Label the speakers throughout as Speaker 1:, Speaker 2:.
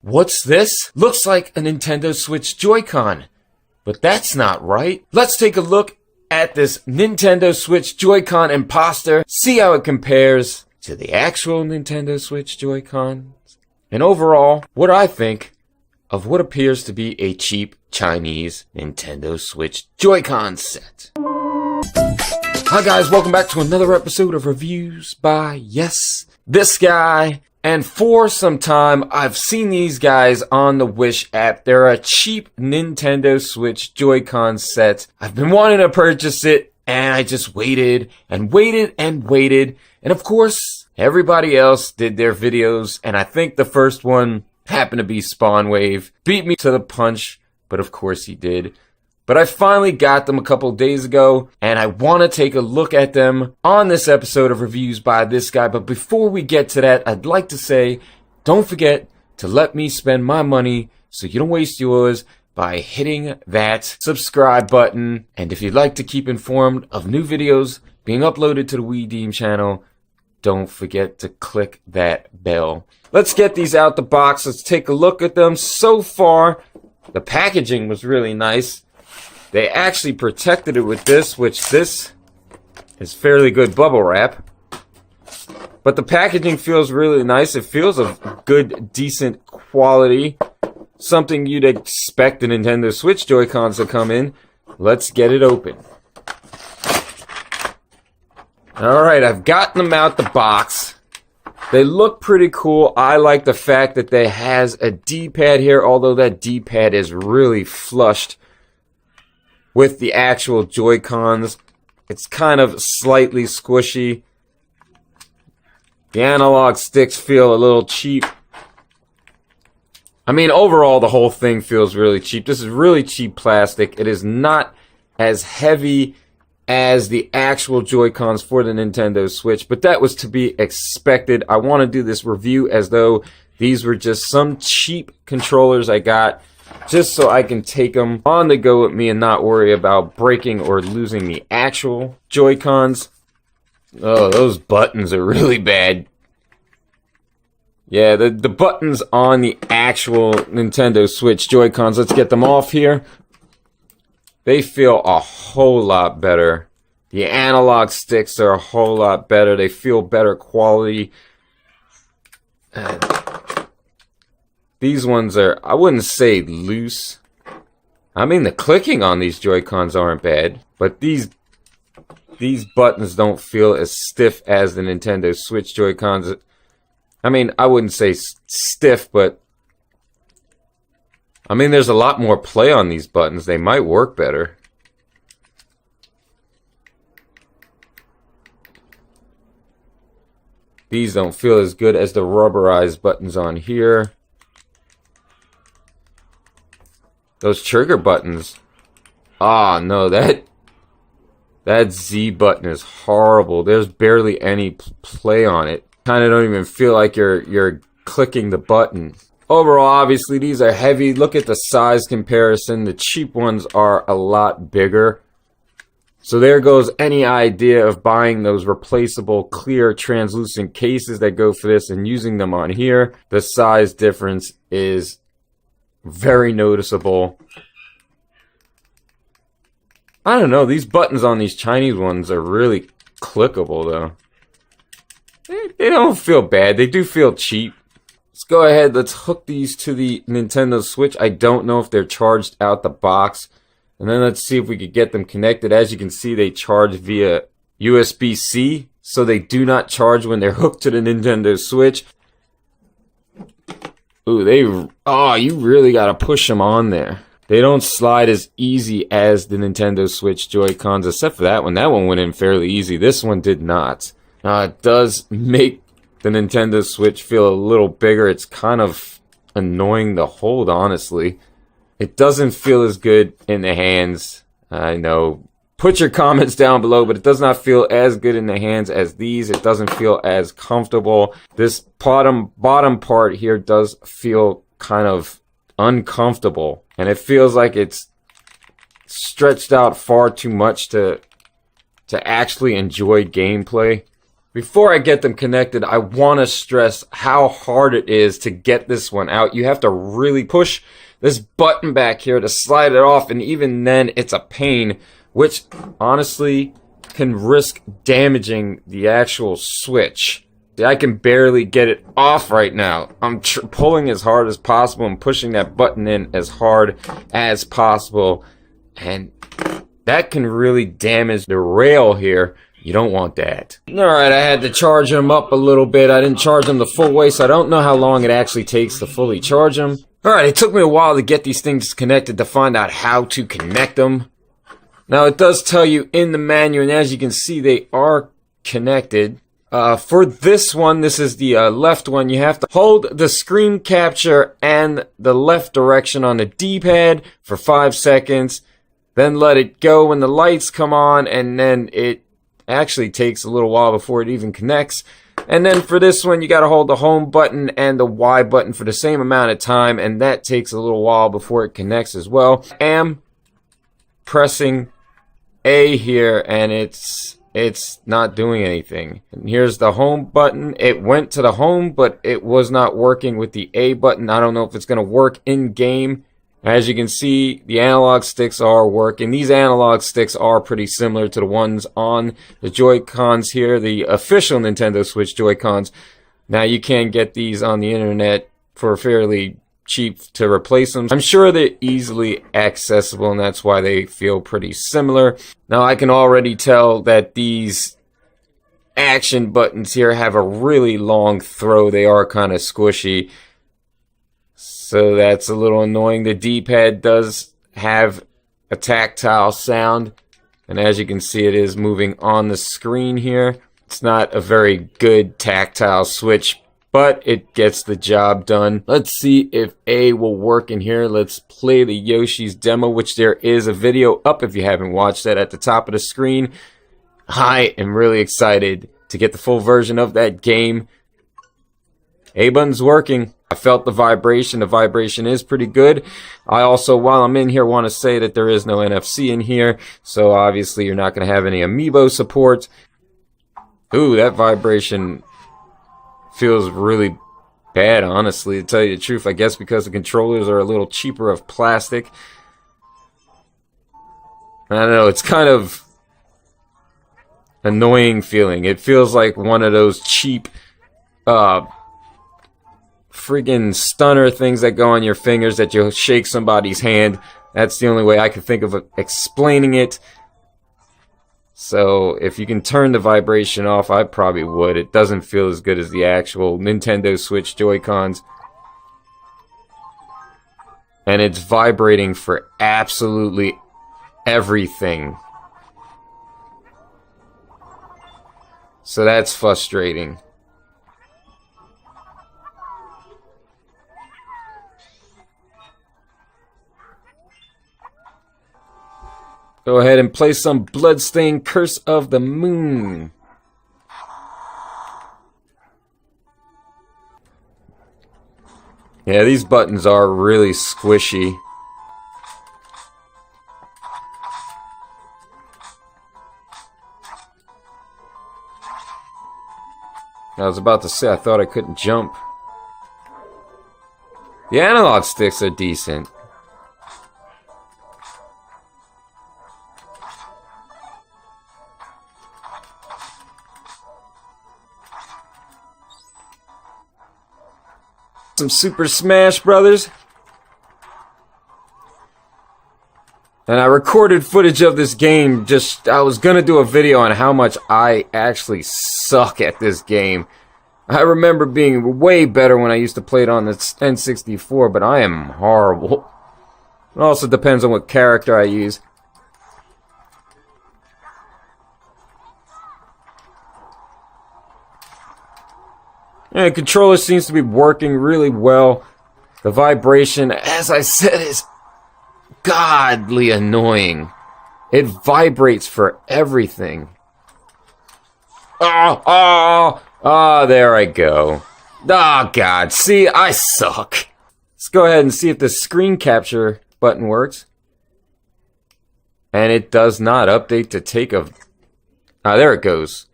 Speaker 1: What's this? Looks like a Nintendo Switch Joy-Con. But that's not right. Let's take a look at this Nintendo Switch Joy-Con imposter, see how it compares to the actual Nintendo Switch Joy-Cons, and overall, what I think of what appears to be a cheap Chinese Nintendo Switch Joy-Con set. Hi guys, welcome back to another episode of Reviews by this guy. And for some time, I've seen these guys on the Wish app. They're a cheap Nintendo Switch Joy-Con set. I've been wanting to purchase it, and I just waited and waited and waited. And of course, everybody else did their videos, and I think the first one happened to be Spawn Wave. Beat me to the punch, but of course he did. But I finally got them a couple days ago, and I want to take a look at them on this episode of Reviews by this guy. But before we get to that, I'd like to say, don't forget to let me spend my money so you don't waste yours by hitting that subscribe button. And if you'd like to keep informed of new videos being uploaded to the We Deem channel, don't forget to click that bell. Let's get these out the box. Let's take a look at them. So far, the packaging was really nice. They actually protected it with this, which this is fairly good bubble wrap. But the packaging feels really nice. It feels of good, decent quality. Something you'd expect the Nintendo Switch Joy-Cons to come in. Let's get it open. Alright, I've gotten them out the box. They look pretty cool. I like the fact that they has a D-pad here, although that D-pad is really flushed with the actual Joy-Cons. It's kind of slightly squishy. The analog sticks feel a little cheap. I mean, overall, the whole thing feels really cheap. This is really cheap plastic. It is not as heavy as the actual Joy-Cons for the Nintendo Switch, but that was to be expected. I want to do this review as though these were just some cheap controllers I got, just so I can take them on the go with me and not worry about breaking or losing the actual Joy-Cons. Oh, those buttons are really bad. Yeah, the buttons on the actual Nintendo Switch Joy-Cons, let's get them off here. They feel a whole lot better. The analog sticks are a whole lot better. They feel better quality. These ones are, I wouldn't say loose. I mean, the clicking on these Joy-Cons aren't bad, but these buttons don't feel as stiff as the Nintendo Switch Joy-Cons. I mean, I wouldn't say stiff, but I mean, there's a lot more play on these buttons. They might work better. These don't feel as good as the rubberized buttons on here. Those trigger buttons. Ah, no, that Z button is horrible. There's barely any play on it. Kind of don't even feel like you're clicking the button. Overall, obviously, these are heavy. Look at the size comparison. The cheap ones are a lot bigger. So there goes any idea of buying those replaceable clear translucent cases that go for this and using them on here. The size difference is very noticeable. I don't know, these buttons on these Chinese ones are really clickable though. They don't feel bad, they do feel cheap. Let's go ahead, let's hook these to the Nintendo Switch. I don't know if they're charged out the box. And then let's see if we could get them connected. As you can see, they charge via USB-C, so they do not charge when they're hooked to the Nintendo Switch. Ooh, you really gotta push them on there. They don't slide as easy as the Nintendo Switch Joy-Cons, except for that one. That one went in fairly easy. This one did not. It does make the Nintendo Switch feel a little bigger. It's kind of annoying to hold, honestly. It doesn't feel as good in the hands. I know. Put your comments down below, but it does not feel as good in the hands as these. It doesn't feel as comfortable. This bottom part here does feel kind of uncomfortable, and it feels like it's stretched out far too much to actually enjoy gameplay. Before I get them connected, I want to stress how hard it is to get this one out. You have to really push this button back here to slide it off, and even then it's a pain, which honestly can risk damaging the actual switch. I can barely get it off right now. I'm pulling as hard as possible and pushing that button in as hard as possible, and that can really damage the rail here. You don't want that. Alright, I had to charge them up a little bit. I didn't charge them the full way, so I don't know how long it actually takes to fully charge them. Alright, it took me a while to get these things connected to find out how to connect them. Now, it does tell you in the manual, and as you can see, they are connected. For this one, this is the left one, you have to hold the screen capture and the left direction on the D-pad for 5 seconds, then let it go when the lights come on, and then it actually takes a little while before it even connects. And then for this one, you got to hold the home button and the Y button for the same amount of time, and that takes a little while before it connects as well. I'm pressing A here, and it's not doing anything. And here's the home button. It went to the home, but it was not working with the A button. I don't know if it's going to work in game. As you can see, the analog sticks are working. These analog sticks are pretty similar to the ones on the Joy-Cons here, the official Nintendo Switch Joy-Cons. Now, you can get these on the internet for fairly cheap to replace them. I'm sure they're easily accessible, and that's why they feel pretty similar. Now, I can already tell that these action buttons here have a really long throw. They are kind of squishy. So that's a little annoying. The D-pad does have a tactile sound, and as you can see, it is moving on the screen here. It's not a very good tactile switch, but it gets the job done. Let's see if A will work in here. Let's play the Yoshi's demo, which there is a video up if you haven't watched that at the top of the screen. I am really excited to get the full version of that game. A button's working. I felt the vibration. The vibration is pretty good. I also, while I'm in here, want to say that there is no NFC in here, so obviously you're not going to have any amiibo support. Ooh, that vibration feels really bad, honestly, to tell you the truth. I guess because the controllers are a little cheaper of plastic. I don't know, it's kind of annoying feeling. It feels like one of those cheap friggin' stunner things that go on your fingers that you'll shake somebody's hand. That's the only way I can think of explaining it. So if you can turn the vibration off, I probably would. It doesn't feel as good as the actual Nintendo Switch Joy-Cons. And it's vibrating for absolutely everything. So that's frustrating. Go ahead and play some Bloodstained Curse of the Moon. Yeah, these buttons are really squishy. I was about to say, I thought I couldn't jump. The analog sticks are decent. Some Super Smash Brothers. And I recorded footage of this game. I was gonna do a video on how much I actually suck at this game. I remember being way better when I used to play it on the N64, but I am horrible. It also depends on what character I use. And the controller seems to be working really well. The vibration, as I said, is godly annoying. It vibrates for everything. There I go. Oh, God. See, I suck. Let's go ahead and see if the screen capture button works. And it does not update to take a... there it goes.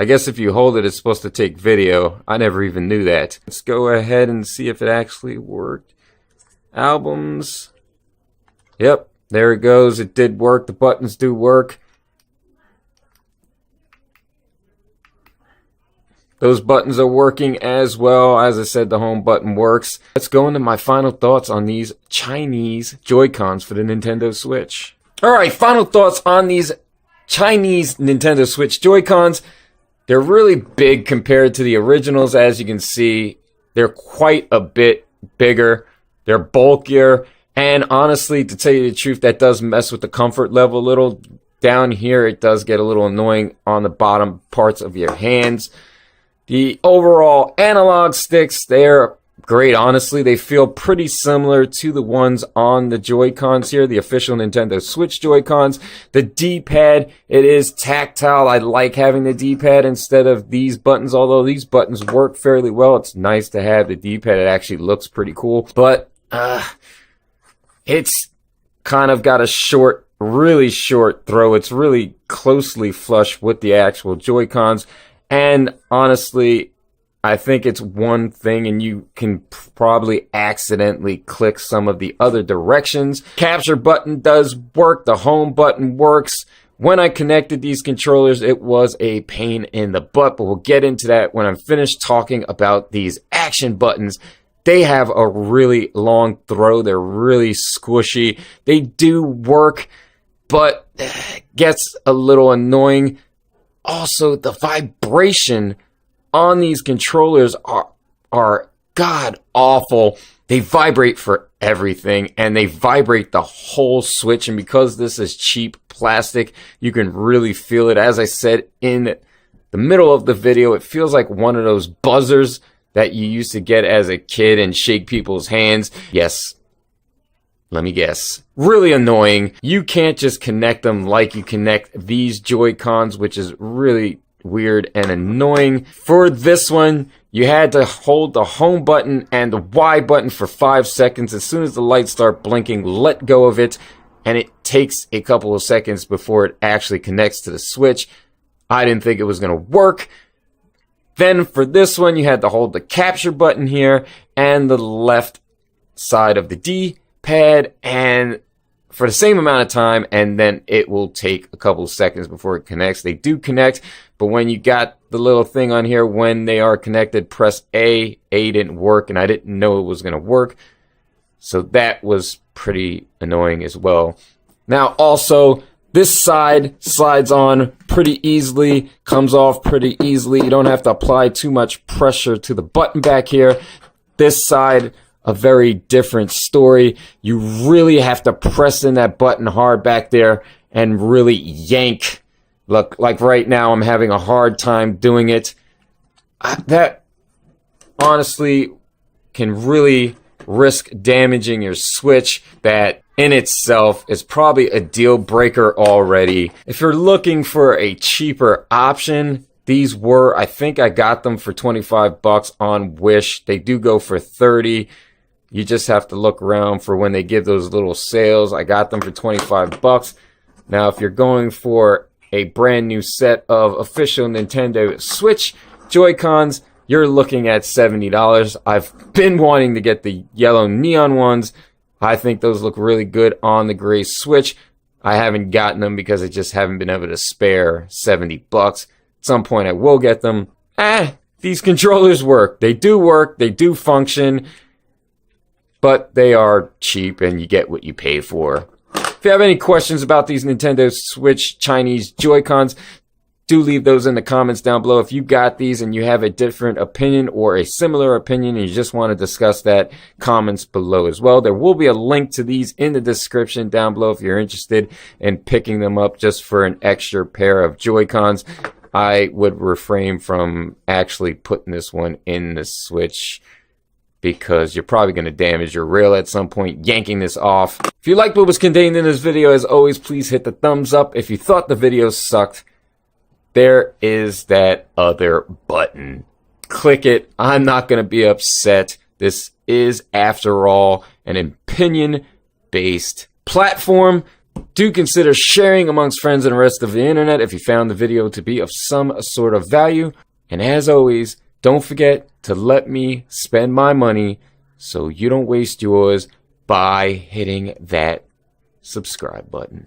Speaker 1: I guess if you hold it, it's supposed to take video. I never even knew that. Let's go ahead and see if it actually worked. Albums. Yep, there it goes. It did work. The buttons do work. Those buttons are working as well. As I said, the home button works. Let's go into my final thoughts on these Chinese Joy-Cons for the Nintendo Switch. Alright, final thoughts on these Chinese Nintendo Switch Joy-Cons. They're really big compared to the originals. As you can see, they're quite a bit bigger. They're bulkier. And honestly, to tell you the truth, that does mess with the comfort level a little. Down here, it does get a little annoying on the bottom parts of your hands. The overall analog sticks, they're great, honestly. They feel pretty similar to the ones on the Joy-Cons here, the official Nintendo Switch Joy-Cons. The D-pad, it is tactile. I like having the D-pad instead of these buttons, although these buttons work fairly well. It's nice to have the D-pad. It actually looks pretty cool. But it's kind of got a short, really short throw. It's really closely flush with the actual Joy-Cons. And honestly, I think it's one thing, and you can probably accidentally click some of the other directions. Capture button does work. The home button works. When I connected these controllers, it was a pain in the butt, but we'll get into that when I'm finished talking about these action buttons. They have a really long throw. They're really squishy. They do work, but it gets a little annoying. Also, the vibration on these controllers are god awful. They vibrate for everything, and they vibrate the whole Switch. And because this is cheap plastic, you can really feel it. As I said in the middle of the video, it feels like one of those buzzers that you used to get as a kid and shake people's hands. Yes. Let me guess. Really annoying. You can't just connect them like you connect these Joy-Cons, which is really weird and annoying. For this one, you had to hold the home button and the Y button for 5 seconds. As soon as the lights start blinking, let go of it, and it takes a couple of seconds before it actually connects to the Switch. I didn't think it was going to work. Then for this one, you had to hold the capture button here and the left side of the D-pad, and for the same amount of time, and then it will take a couple of seconds before it connects. They do connect, but when you got the little thing on here, when they are connected, press A. A didn't work, and I didn't know it was going to work, so that was pretty annoying as well. Now, also, this side slides on pretty easily, comes off pretty easily. You don't have to apply too much pressure to the button back here. This side, a very different story. You really have to press in that button hard back there and really yank. Look, like right now, I'm having a hard time doing it. That honestly can really risk damaging your Switch. That in itself is probably a deal breaker already. If you're looking for a cheaper option, these were, I think I got them for 25 bucks on Wish. They do go for 30. You just have to look around for when they give those little sales. I got them for 25 bucks. Now, if you're going for a brand new set of official Nintendo Switch Joy-Cons, you're looking at $70. I've been wanting to get the yellow neon ones. I think those look really good on the gray Switch. I haven't gotten them because I just haven't been able to spare 70 bucks. At some point I will get them. These controllers work. They do function, but they are cheap and you get what you pay for. If you have any questions about these Nintendo Switch Chinese Joy-Cons, do leave those in the comments down below. If you got these and you have a different opinion or a similar opinion and you just want to discuss that, comments below as well. There will be a link to these in the description down below if you're interested in picking them up just for an extra pair of Joy-Cons. I would refrain from actually putting this one in the Switch because you're probably going to damage your rail at some point yanking this off. If you liked what was contained in this video, as always, please hit the thumbs up. If you thought the video sucked, there is that other button. Click it. I'm not going to be upset. This is, after all, an opinion-based platform. Do consider sharing amongst friends and the rest of the internet if you found the video to be of some sort of value. And as always, don't forget to let me spend my money so you don't waste yours by hitting that subscribe button.